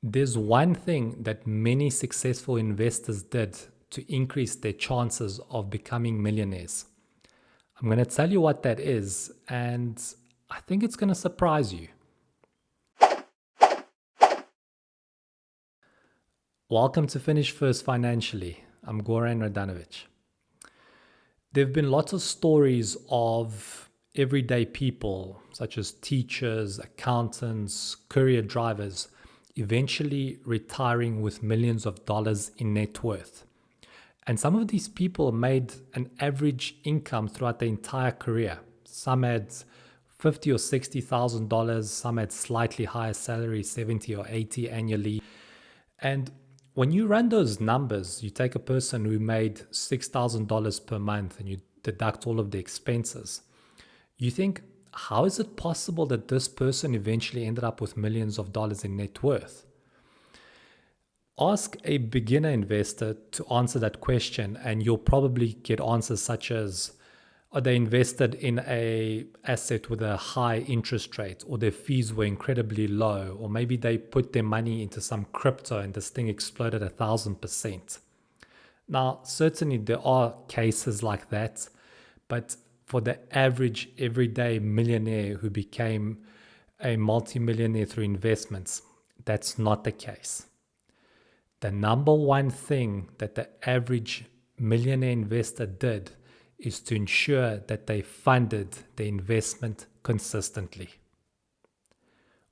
There's one thing that many successful investors did to increase their chances of becoming millionaires. I'm going to tell you what that is, and I think it's going to surprise you. Welcome to Finish First Financially. I'm Goran Radanovic. There have been lots of stories of everyday people, such as teachers, accountants, courier drivers, eventually retiring with millions of dollars in net worth. And some of these people made an average income throughout their entire career. Some had $50,000 or $60,000, some had slightly higher salary, 70 or 80 annually. And when you run those numbers, you take a person who made $6,000 per month and you deduct all of the expenses. You think, how is it possible that this person eventually ended up with millions of dollars in net worth? Ask a beginner investor to answer that question, and you'll probably get answers such as, are they invested in an asset with a high interest rate, or their fees were incredibly low, or maybe they put their money into some crypto and this thing exploded 1,000%. Now, certainly there are cases like that, but for the average everyday millionaire who became a multimillionaire through investments, that's not the case. The number one thing that the average millionaire investor did is to ensure that they funded the investment consistently.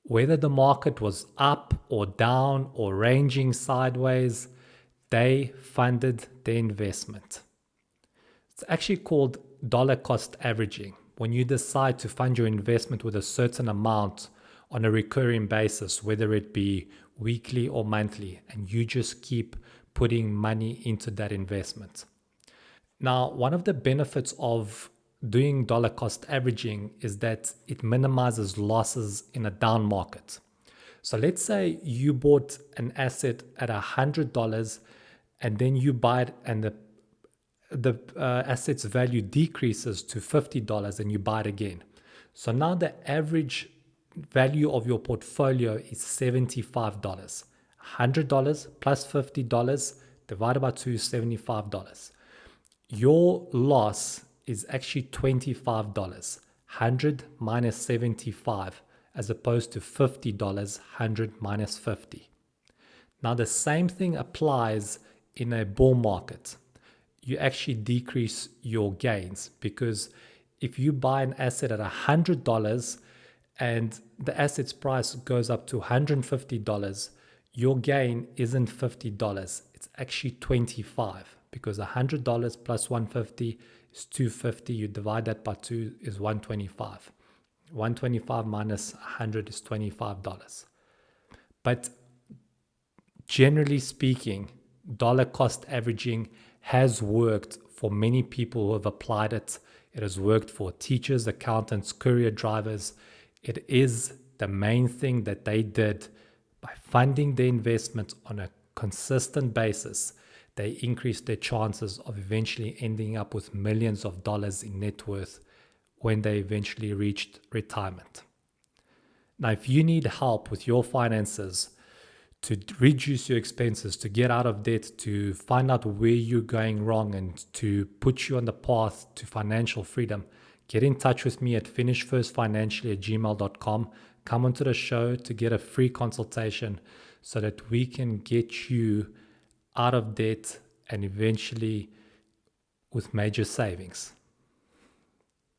Whether the market was up or down or ranging sideways, they funded the investment. It's actually called dollar cost averaging. When you decide to fund your investment with a certain amount on a recurring basis, whether it be weekly or monthly, and you just keep putting money into that investment. Now, one of the benefits of doing dollar cost averaging is that it minimizes losses in a down market. So let's say you bought an asset at $100 and then you buy it and the asset's value decreases to $50 and you buy it again. So now the average value of your portfolio is $75. $100 plus $50 divided by 2 is $75. Your loss is actually $25. 100 minus 75 as opposed to $50, 100 minus 50. Now the same thing applies in a bull market. You actually decrease your gains, because if you buy an asset at $100 and the asset's price goes up to $150, your gain isn't $50, it's actually $25, because $100 plus $150 is $250. You divide that by 2 is $125. $125 minus $100 is $25. But generally speaking, dollar cost averaging has worked for many people who have applied it. It has worked for teachers, accountants, courier drivers. It is the main thing that they did. By funding their investment on a consistent basis, they increased their chances of eventually ending up with millions of dollars in net worth when they eventually reached retirement. Now, if you need help with your finances, to reduce your expenses, to get out of debt, to find out where you're going wrong, and to put you on the path to financial freedom, get in touch with me at finishfirstfinancially@gmail.com. Come onto the show to get a free consultation so that we can get you out of debt and eventually with major savings.